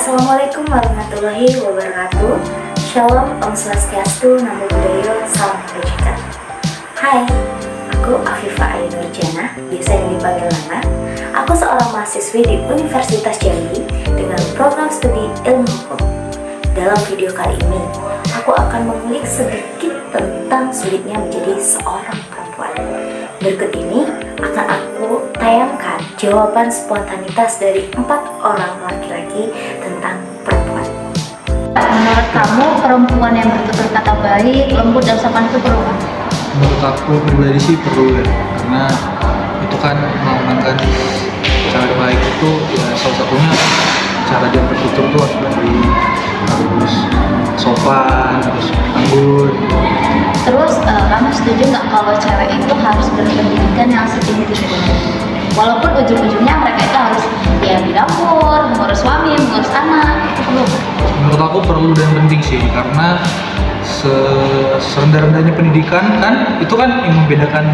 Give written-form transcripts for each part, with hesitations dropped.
Assalamualaikum warahmatullahi wabarakatuh. Shalom, Om Swastiastu, Namo Buddhaya, Salam Kebajikan. Hai, aku Afifah Ayu Nurjana, biasa dipanggil Nana. Aku seorang mahasiswi di Universitas Jambi dengan program studi ilmu hukum. Dalam video kali ini, aku akan mengulik sedikit tentang sulitnya menjadi seorang perempuan. Berikut ini akan aku tayangkan jawaban spontanitas dari 4 orang laki-laki tentang perempuan. Menurut kamu, perempuan yang bertutur kata baik, lembut, dan sopan itu perlu nggak? Menurut aku pribadi sih perlu ya, karena itu kan melambangkan cara baik itu ya, salah satunya cara dia bertutur tuh harus baik, harus sopan, harus anggun. Terus kamu setuju nggak kalau cewek itu harus berpendidikan yang setinggi itu? Walaupun ujung-ujungnya mereka itu harus ya di dapur, mengurus suami, mengurus anak, itu perlu. Menurut aku perlu dan penting sih, karena serendah-rendahnya pendidikan kan itu kan yang membedakan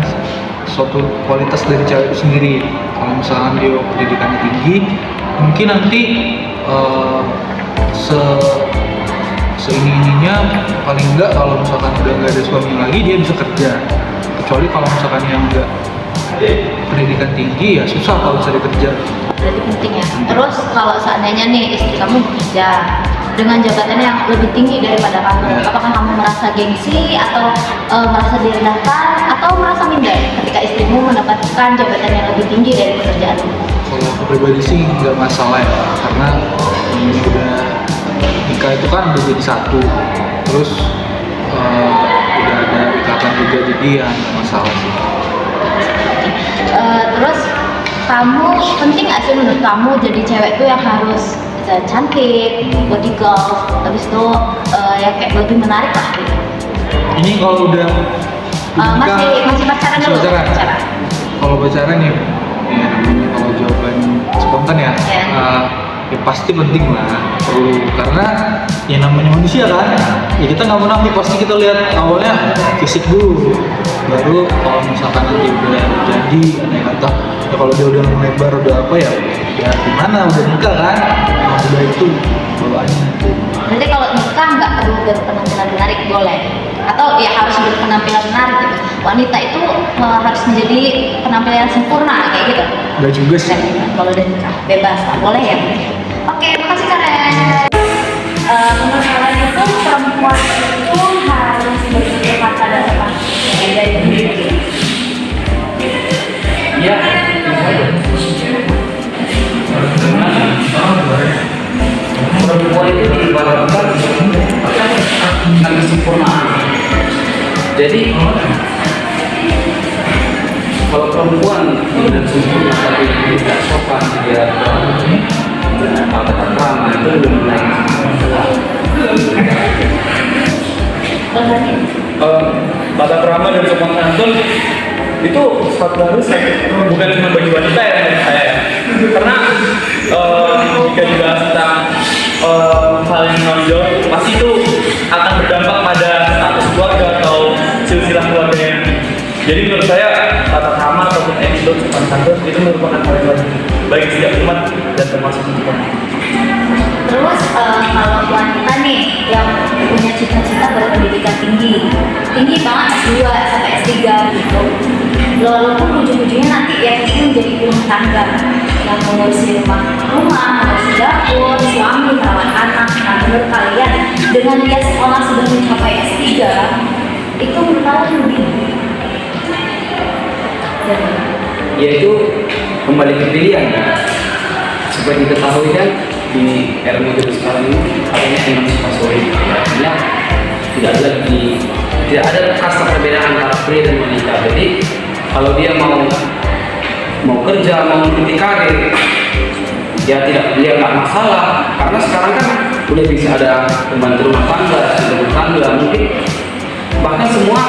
suatu kualitas dari cewek itu sendiri. Kalau misalkan dia pendidikannya tinggi, mungkin nanti seininya paling enggak kalau misalkan udah nggak ada suami lagi dia bisa kerja. Kecuali kalau misalkan yang enggak pendidikan tinggi ya susah kalau cari kerja. Berarti penting ya. Terus kalau seandainya nih istri kamu bekerja dengan jabatan yang lebih tinggi daripada kamu, apakah kamu merasa gengsi atau merasa direndahkan atau merasa minder ketika istrimu mendapatkan jabatan yang lebih tinggi dari pekerjaanmu? Kalau aku pribadi sih nggak masalah ya, karena ini udah nikah itu kan udah jadi satu, terus udah ada ikatan juga, jadi ya nggak masalah sih. Terus kamu penting nggak sih menurut kamu jadi cewek tuh yang harus cantik, body girl, habis itu ya kayak lebih menarik lah gitu? Ini kalau udah masih pacaran dulu? Pacaran. Kalau pacaran ya namanya kalau jawaban spontan ya, ya pasti penting lah, perlu, karena ya namanya manusia kan, ya kita nggak munafik, pasti kita lihat awalnya fisik dulu, baru kalau misalkan nanti udah jadi aneh kata ya kalau dia udah melebar udah apa ya gimana, udah nikah kan, udah itu bawaannya. Berarti kalau nikah nggak perlu berpenampilan menarik, boleh? Atau ya harus berpenampilan menarik gitu? Wanita itu harus menjadi penampilan yang sempurna kayak gitu? Nggak juga sih. Kalau udah nikah bebas, boleh ya? Oke, makasih Karen. Menurut kalian itu perempuan itu harus bertutur kata dan sopan dari diri? Iya. Perempuan itu diibaratkan dengan kesempurnaan. Jadi kalau perempuan tidak sempurna tapi tidak sopan, dia tata krama itu lebih baik. Tata krama dan sopan santun itu satu harus bukan cuma bagi wanita ya menurut saya ya. Karena jika dibahas tentang hal yang menonjol, pasti itu akan berdampak pada status keluarga atau silsilah keluarganya. Jadi menurut saya tata krama ataupun etika sopan santun itu merupakan hal yang wajib bagi setiap umat dan termasuk kita. Terus kalau wanita nih yang punya cita-cita berpendidikan tinggi banget S2 sampai S3 gitu, walaupun ujung-ujungnya nanti ya itu menjadi ibu rumah tangga yang mengurusi rumah, mengurusi dapur, suami, merawat anak. Nah, menurut kalian dengan dia sekolah sudah mencapai S3 itu menurut kalian lebih? Yaitu kembali ke pilihan. Seperti diketahui kan di era modern sekarang ini adanya emansipasi, artinya tidak ada kasta perbedaan antara pria dan wanita. Jadi kalau dia mau kerja, mau mengikuti karir, dia nggak masalah, karena sekarang kan udah bisa ada pembantu rumah tangga, ibu rumah tangga, mungkin bahkan semua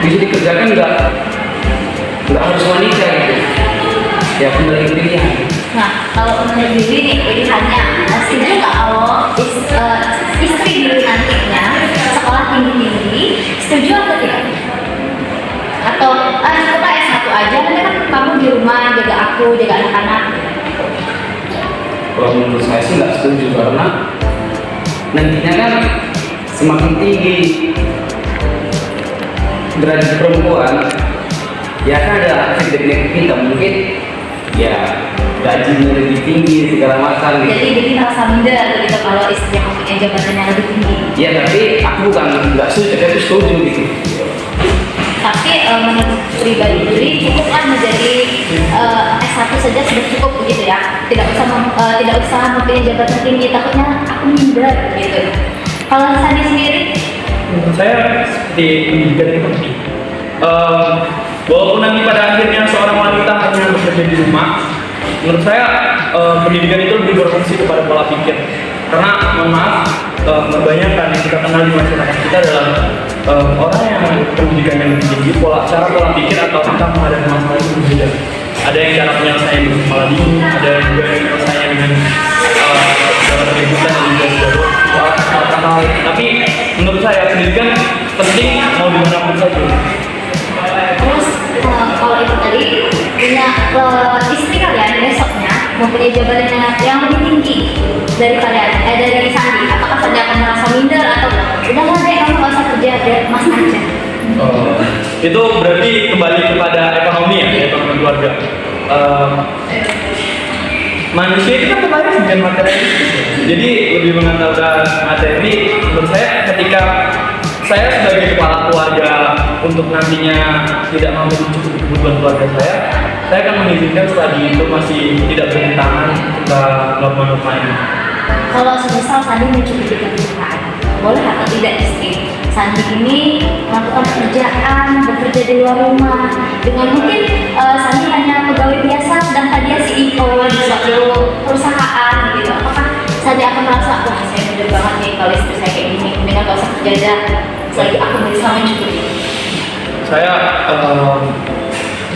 bisa dikerjakan, nggak harus wanita gitu. Ya kembali ke pilihan. Nah, kalau menurut diri nih pilihannya, setuju nggak kalau istri diri nantinya sekolah tinggi-tinggi, setuju atau tidak? Atau kita S1 aja, nanti kan kamu di rumah jaga aku, jaga anak-anak. Kalau menurut saya sih nggak setuju, karena nantinya kan semakin tinggi derajat perempuan, ya kan ada efek negatif kita, mungkin ya gajinya lebih tinggi segala macam gitu. Jadi merasa minder gitu kalau istrinya mempunyai jabatan yang lebih tinggi. Ya tapi aku bukan nggak setuju, tapi aku setuju gitu. Tapi menurut pribadi diri cukup kan menjadi S1 saja sudah cukup begitu ya. Tidak usah mempunyai jabatan tinggi, takutnya aku minder gitu. Kalau Sandi sendiri, Menurut saya seperti pendidikan itu penting. Walaupun nanti pada akhirnya seorang wanita hanya bekerja di rumah, menurut saya pendidikan itu lebih berfungsi kepada pola pikir. Karena mohon maaf, kebanyakan yang kita kenal di masyarakat kita adalah orang yang pendidikannya lebih tinggi, cara pola pikir atau kita menghadapi masalah itu berbeda. Ada yang cara penyelesaian dengan kepala dingin, ada yang juga yang penyelesaian dengan cara keributan dan juga hal. Tapi menurut saya pendidikan penting mau dimanapun saja. terus kalau itu tadi punya istri kalian besoknya mempunyai jabatan yang lebih tinggi dari kalian, dari Sandi, apakah Sandi akan merasa minder atau udah lah deh kamu nggak usah kerja, biar mas aja? Itu berarti kembali kepada ekonomi ya, ekonomi keluarga. Manusia itu kan kemarin bukan materialistis, jadi lebih mengandalkan materi. Menurut saya, ketika saya sebagai kepala keluarga untuk nantinya tidak mampu mencukupi kebutuhan keluarga saya akan mengizinkan selagi itu masih tidak bertentangan dengan norma-norma ini. Kalau semisal Sandi mencukupi kebutuhan, boleh atau tidak istri Sandi ini melakukan pekerjaan, bekerja di luar rumah dengan mungkin Sandi hanya pegawai biasa sedangkan dia CEO di suatu perusahaan gitu. Apakah Sandi akan merasa, wah saya minder banget nih kalau istri saya kayak gini, mendingan gak usah kerja aja selagi aku bisa mencukupi? Saya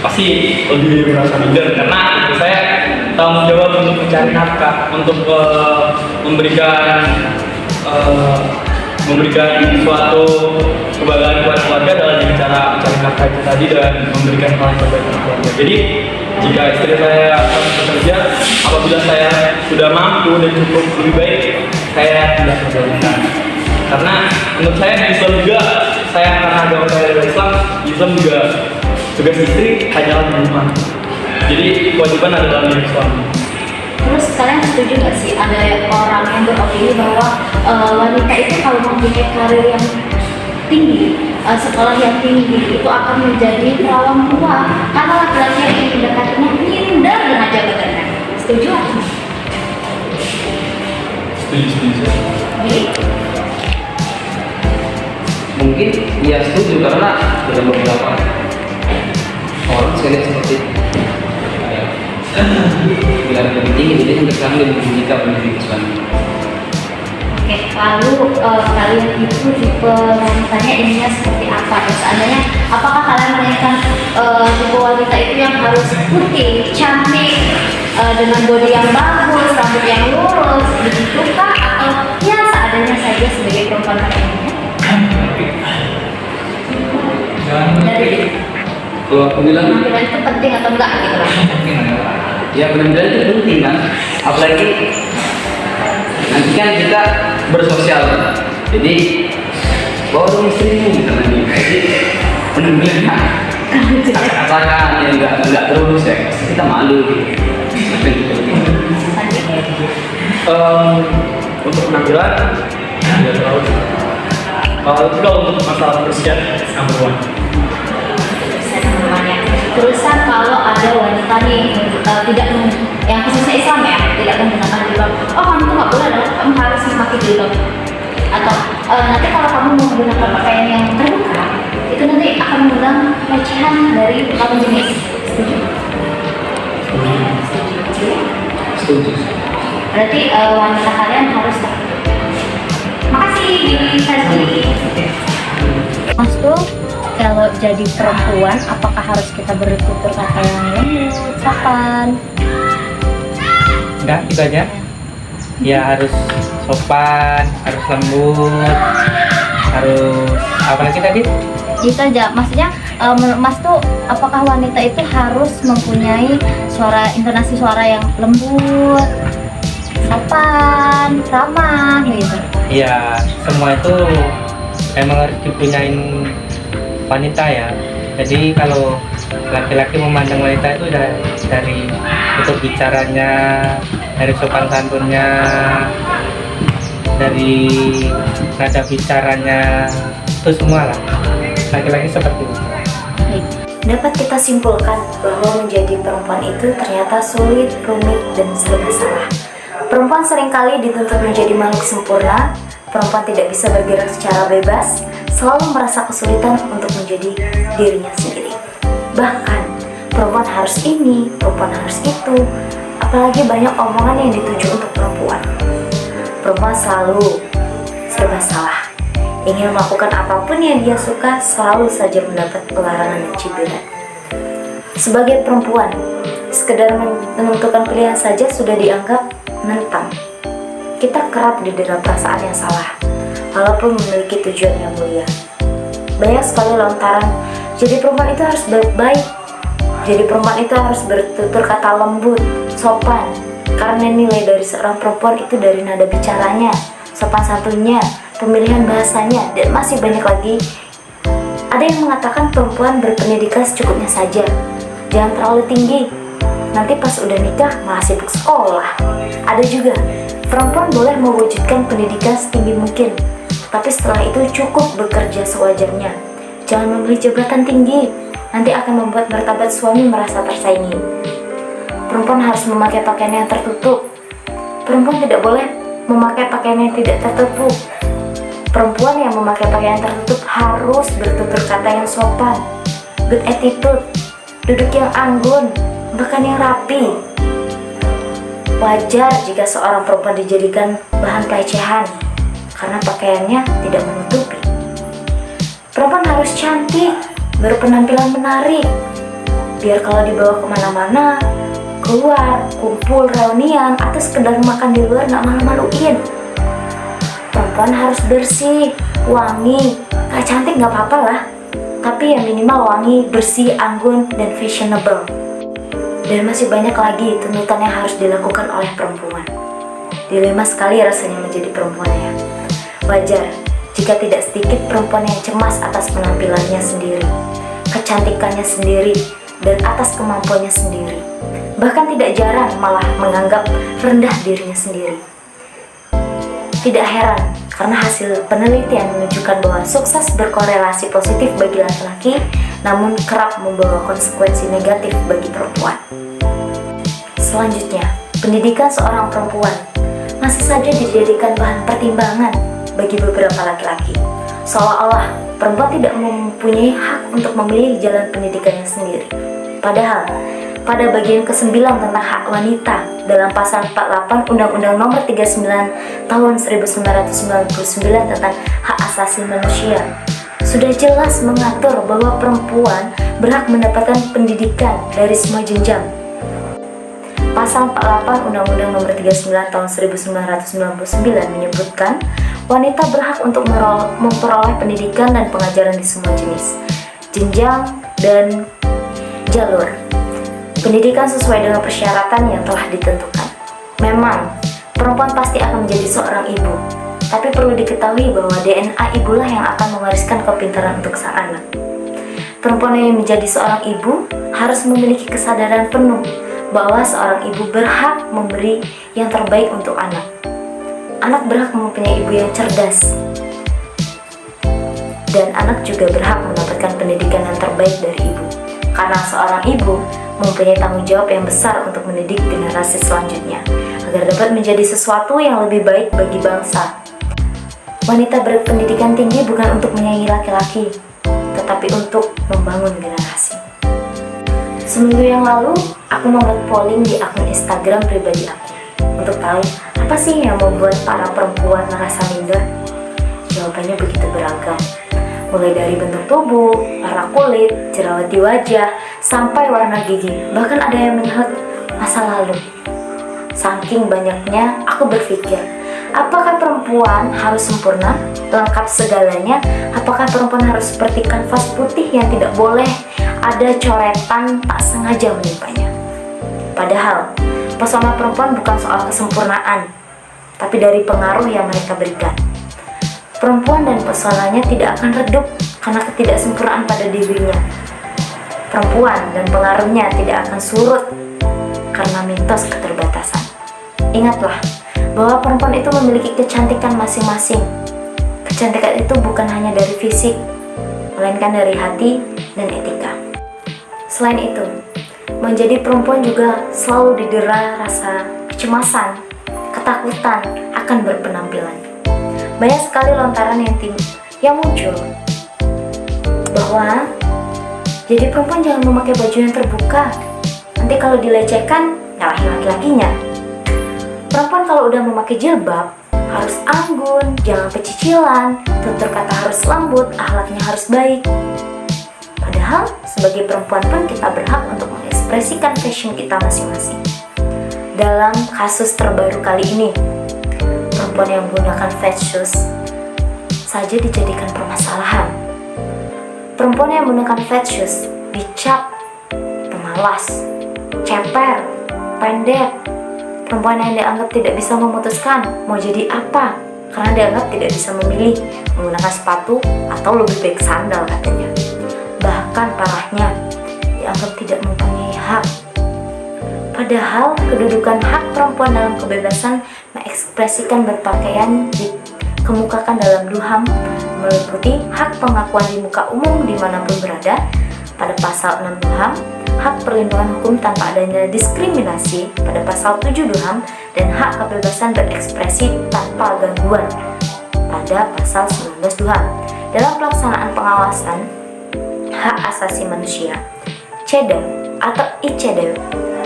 pasti lebih merasa minder karena itu saya tanggung jawab untuk mencari nafkah, untuk memberikan suatu kebahagiaan kepada keluarga adalah dengan cara mencari nafkah itu tadi dan memberikan hal yang terbaik untuk keluarga. Jadi jika istri saya harus bekerja, apabila saya sudah mampu dan cukup lebih baik, saya tidak keberatan. Karena menurut saya di Islam juga, saya karena agama saya dari Islam juga tugas istri hanyalah di rumah. Jadi kewajiban adalah milik suami. Terus kalian setuju nggak sih ada orang yang beropini bahwa wanita itu kalau mempunyai karir yang tinggi, sekolah yang tinggi itu akan menjadi perawan tua karena laki-laki yang ingin mendekatinya minder dengan jabatannya? Setuju nggak sih? Setuju. Jadi, Mungkin ya setuju, karena dalam beberapa orang saya lihat seperti biar lebih tinggi, jadi yang sekarang lebih menikah menjadi suami. oke, lalu kalian itu tipe wanitanya ininya seperti apa? Terus seandainya, apakah kalian menginginkan tipe wanita itu yang harus putih, cantik, dengan body yang bagus, rambut yang lurus, begitukah? Atau ya seadanya saja sebagai perempuan pada umumnya? Dari Kalau aku bilang penampilan itu penting atau enggak gitu lah? ya penampilan itu penting kan, apalagi nanti kan kita bersosial, jadi bawa dong istrimu gitu nanti kayak gitu penampilannya katakan yang nggak terus ya, kita malu gitu. Tapi itu penting. Untuk penampilan tidak terlalu. Kalau untuk masalah kebersihan, number one. Terusan kalau ada wanita nih tidak yang khususnya Islam ya, tidak menggunakan jilbab, oh kamu tuh nggak boleh dong, kamu harus memakai jilbab. Atau nanti kalau kamu mau menggunakan pakaian yang terbuka, itu nanti akan mengundang pelecehan dari kaum jenis. Setuju? Setuju. Berarti wanita kalian harus tahu. Makasih Bibi Sandi. Mas tuh kalau jadi perempuan, apakah harus kita bertutur kata yang lembut, sopan? Enggak, gitu aja. Ya harus sopan, harus lembut, harus apa lagi tadi? Itu aja, maksudnya menurut Mas tuh apakah wanita itu harus mempunyai intonasi suara yang lembut, sopan, ramah gitu. Ya semua itu emang harus dipunyain wanita ya. Jadi kalau laki-laki memandang wanita itu dari tutur bicaranya, dari sopan santunnya, dari nada bicaranya, itu semua lah. Laki-laki seperti itu. Dapat kita simpulkan bahwa menjadi perempuan itu ternyata sulit, rumit, dan serba salah. Perempuan seringkali dituntut menjadi makhluk sempurna. Perempuan tidak bisa bergerak secara bebas, selalu merasa kesulitan untuk menjadi dirinya sendiri. Bahkan, perempuan harus ini, perempuan harus itu, apalagi banyak omongan yang dituju untuk perempuan. Perempuan selalu serba salah. Ingin melakukan apapun yang dia suka, selalu saja mendapat pelarangan dan cibiran. Sebagai perempuan, sekedar menentukan pilihan saja sudah dianggap menentang. Kita kerap didera perasaan yang salah, walaupun memiliki tujuan yang mulia. Banyak sekali lontaran, jadi perempuan itu harus baik-baik, jadi perempuan itu harus bertutur kata lembut, sopan, karena nilai dari seorang perempuan itu dari nada bicaranya, sopan santunnya, pemilihan bahasanya, dan masih banyak lagi. Ada yang mengatakan perempuan berpendidikan secukupnya saja, jangan terlalu tinggi, nanti pas udah nikah malah sibuk sekolah. Ada juga, perempuan boleh mewujudkan pendidikan setinggi mungkin, tapi setelah itu cukup bekerja sewajarnya. Jangan membeli jabatan tinggi, nanti akan membuat martabat suami merasa tersaingi. Perempuan harus memakai pakaian yang tertutup. Perempuan tidak boleh memakai pakaian yang tidak tertutup. Perempuan yang memakai pakaian tertutup harus bertutur kata yang sopan, good attitude, duduk yang anggun, bahkan yang rapi. Wajar jika seorang perempuan dijadikan bahan pelecehan karena pakaiannya tidak menutupi. Perempuan harus cantik, berpenampilan menarik, biar kalau dibawa kemana-mana, keluar, kumpul, reunian, atau sekedar makan di luar gak malu-maluin. Perempuan harus bersih, wangi, gak cantik gak apa-apa lah, tapi yang minimal wangi, bersih, anggun, dan fashionable. Dan masih banyak lagi tuntutan yang harus dilakukan oleh perempuan. Dilema sekali rasanya menjadi perempuan ya. Wajar jika tidak sedikit perempuan yang cemas atas penampilannya sendiri, kecantikannya sendiri, dan atas kemampuannya sendiri. Bahkan tidak jarang malah menganggap rendah dirinya sendiri. Tidak heran, karena hasil penelitian menunjukkan bahwa sukses berkorelasi positif bagi laki-laki, namun kerap membawa konsekuensi negatif bagi perempuan. Selanjutnya, pendidikan seorang perempuan masih saja dijadikan bahan pertimbangan bagi beberapa laki-laki. Seolah-olah perempuan tidak mempunyai hak untuk memilih jalan pendidikannya sendiri. Padahal, pada bagian ke-9 tentang hak wanita dalam pasal 48 Undang-Undang Nomor 39 Tahun 1999 tentang hak asasi manusia sudah jelas mengatur bahwa perempuan berhak mendapatkan pendidikan dari semua jenjang. Pasal 48 Undang-Undang Nomor 39 Tahun 1999 menyebutkan wanita berhak untuk memperoleh pendidikan dan pengajaran di semua jenis, jenjang, dan jalur. Pendidikan sesuai dengan persyaratan yang telah ditentukan. Memang, perempuan pasti akan menjadi seorang ibu, tapi perlu diketahui bahwa DNA ibulah yang akan mewariskan kepintaran untuk sang anak. Perempuan yang menjadi seorang ibu harus memiliki kesadaran penuh bahwa seorang ibu berhak memberi yang terbaik untuk anak. Anak berhak mempunyai ibu yang cerdas, dan anak juga berhak mendapatkan pendidikan yang terbaik dari ibu. Karena seorang ibu mempunyai tanggung jawab yang besar untuk mendidik generasi selanjutnya agar dapat menjadi sesuatu yang lebih baik bagi bangsa. Wanita berpendidikan tinggi bukan untuk menyaingi laki-laki, tetapi untuk membangun generasi. Seminggu yang lalu, aku membuat polling di akun Instagram pribadi aku untuk tahu apa sih yang membuat para perempuan merasa minder. Jawabannya begitu beragam, mulai dari bentuk tubuh, warna kulit, jerawat di wajah, sampai warna gigi. Bahkan ada yang menyebut masa lalu. Saking banyaknya, aku berpikir, apakah perempuan harus sempurna, lengkap segalanya? Apakah perempuan harus seperti kanvas putih yang tidak boleh ada coretan tak sengaja menimpanya? Padahal, Pesona perempuan bukan soal kesempurnaan, tapi dari pengaruh yang mereka berikan. Perempuan dan pesonanya tidak akan redup karena ketidaksempurnaan pada dirinya. Perempuan dan pengaruhnya tidak akan surut karena mitos keterbatasan. Ingatlah bahwa perempuan itu memiliki kecantikan masing-masing. Kecantikan itu bukan hanya dari fisik, melainkan dari hati dan etika. Selain itu, menjadi perempuan juga selalu didera rasa kecemasan, ketakutan akan berpenampilan. Banyak sekali lontaran yang muncul bahwa jadi perempuan jangan memakai baju yang terbuka, nanti kalau dilecehkan nyalahin laki-lakinya. Perempuan kalau udah memakai jilbab harus anggun, jangan pecicilan, tutur kata harus lembut, akhlaknya harus baik. Padahal sebagai perempuan pun kita berhak untuk mengekspresikan fashion kita masing-masing. Dalam kasus terbaru kali ini, perempuan yang menggunakan fat shoes saja dijadikan permasalahan. Perempuan yang menggunakan fat shoes dicap pemalas, ceper, pendek. Perempuan yang dianggap tidak bisa memutuskan mau jadi apa karena dianggap tidak bisa memilih menggunakan sepatu atau lebih baik sandal katanya. Bahkan parahnya dianggap tidak mempunyai hak. Padahal kedudukan hak perempuan dalam kebebasan mengekspresikan berpakaian dikemukakan dalam DUHAM meliputi hak pengakuan di muka umum dimanapun berada pada pasal 6 DUHAM, hak perlindungan hukum tanpa adanya diskriminasi pada pasal 7 DUHAM, dan hak kebebasan berekspresi tanpa gangguan pada pasal 19 DUHAM. Dalam pelaksanaan pengawasan hak asasi manusia, CEDAW atau ICEDAW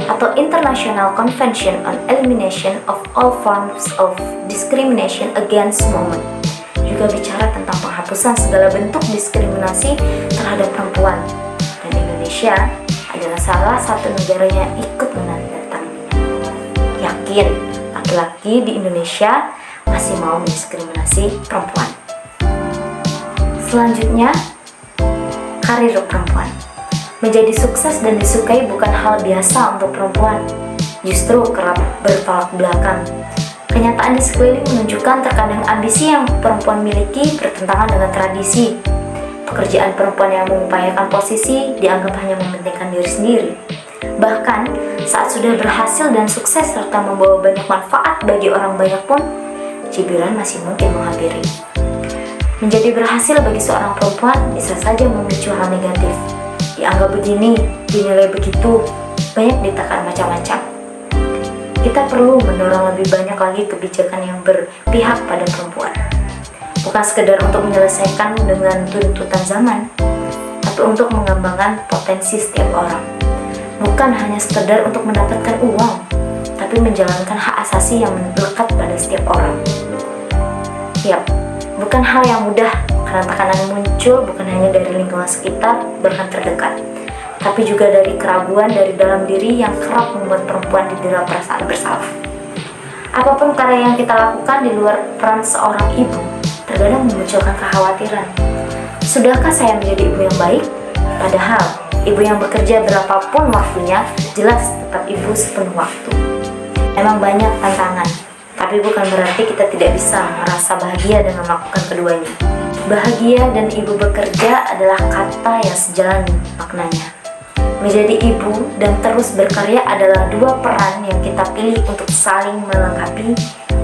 atau International Convention on Elimination of All Forms of Discrimination Against Women juga bicara tentang penghapusan segala bentuk diskriminasi terhadap perempuan, dan Indonesia adalah salah satu negara yang ikut menandatanganinya. Yakin laki-laki di Indonesia masih mau mendiskriminasi perempuan. Selanjutnya, karir perempuan. Menjadi sukses dan disukai bukan hal biasa untuk perempuan, justru kerap bertolak belakang. Kenyataan di sekeliling menunjukkan terkadang ambisi yang perempuan miliki bertentangan dengan tradisi. Pekerjaan perempuan yang mengupayakan posisi dianggap hanya mementingkan diri sendiri. Bahkan, saat sudah berhasil dan sukses serta membawa banyak manfaat bagi orang banyak pun, cibiran masih mungkin menghampiri. Menjadi berhasil bagi seorang perempuan bisa saja memicu hal negatif. Dianggap begini, dinilai begitu, banyak ditekan macam-macam. Kita perlu mendorong lebih banyak lagi kebijakan yang berpihak pada perempuan. Bukan sekedar untuk menyelesaikan dengan tuntutan zaman, tapi untuk mengembangkan potensi setiap orang. Bukan hanya sekedar untuk mendapatkan uang, tapi menjalankan hak asasi yang melekat pada setiap orang. Yap, bukan hal yang mudah karena tekanan muncul bukan hanya dari lingkungan sekitar bahkan terdekat, tapi juga dari keraguan dari dalam diri yang kerap membuat perempuan didera perasaan bersalah. Apapun karya yang kita lakukan di luar peran seorang ibu, terkadang memunculkan kekhawatiran. Sudahkah saya menjadi ibu yang baik? Padahal, ibu yang bekerja berapapun waktunya, jelas tetap ibu sepenuh waktu. Memang banyak tantangan, tapi bukan berarti kita tidak bisa merasa bahagia dengan melakukan keduanya. Bahagia dan ibu bekerja adalah kata yang sejalan maknanya. Menjadi ibu dan terus berkarya adalah dua peran yang kita pilih untuk saling melengkapi,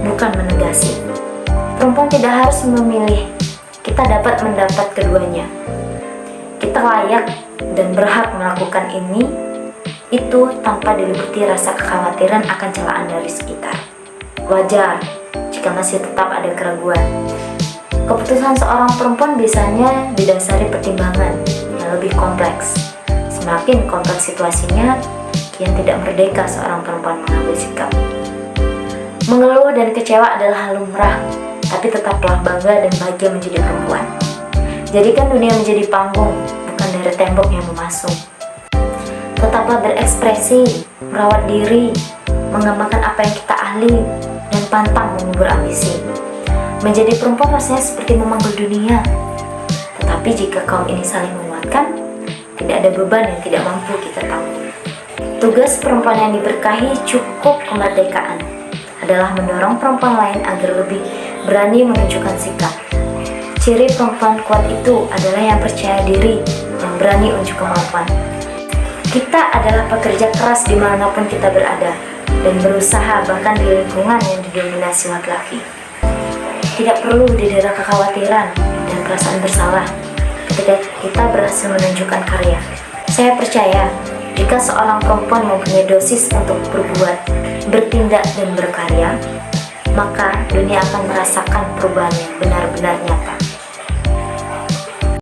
bukan menegasi. Perempuan tidak harus memilih, kita dapat mendapat keduanya. Kita layak dan berhak melakukan itu tanpa diliputi rasa kekhawatiran akan celaan dari sekitar. Wajar jika masih tetap ada keraguan. Keputusan seorang perempuan biasanya didasari pertimbangan yang lebih kompleks. Semakin kompleks situasinya, kian tidak merdeka seorang perempuan mengambil sikap. Mengeluh dan kecewa adalah hal lumrah, tapi tetaplah bangga dan bahagia menjadi perempuan. Jadikan dunia menjadi panggung, bukan dari tembok yang memasung. Tetaplah berekspresi, merawat diri, mengembangkan apa yang kita ahli, dan pantang mengubur ambisi. Menjadi perempuan rasanya seperti memanggul dunia. Tetapi jika kaum ini saling menguatkan, tidak ada beban yang tidak mampu kita tanggung. Tugas perempuan yang diberkahi cukup kemerdekaan adalah mendorong perempuan lain agar lebih berani menunjukkan sikap. Ciri perempuan kuat itu adalah yang percaya diri dan berani unjuk kemampuan. Kita adalah pekerja keras dimanapun kita berada dan berusaha bahkan di lingkungan yang didominasi laki-laki. Tidak perlu didera kekhawatiran dan perasaan bersalah ketika kita berhasil menunjukkan karya. Saya percaya jika seorang perempuan mempunyai dosis untuk berbuat, bertindak, dan berkarya, maka dunia akan merasakan perubahan yang benar-benar nyata.